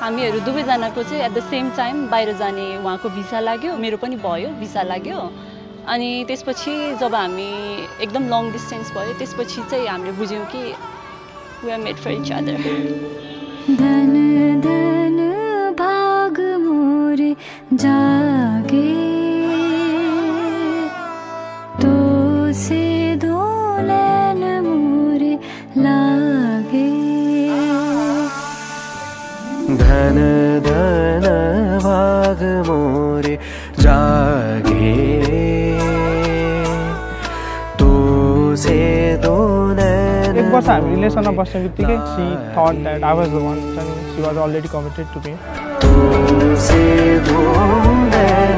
हामीहरू दुवैजनाको चाहिँ एट द सेम टाइम बाहिर जाने उहाँको भिसा लाग्यो, मेरो पनि भयो, भिसा लाग्यो। अनि त्यसपछि जब हामी एकदम लङ डिस्टेन्स भयो, त्यसपछि चाहिँ हामीले बुझ्यौँ कि we are made for each other. धन धन भाग मोरे जागे तो से दो नैन मोरे लागे। धन धन भाग मोरे जागे तो से दो नैन। एक वर्ष हामी रिलेसनमा बस्ने बित्तिकै she thought that I was the one, she was already committed to me. तो से दो नैन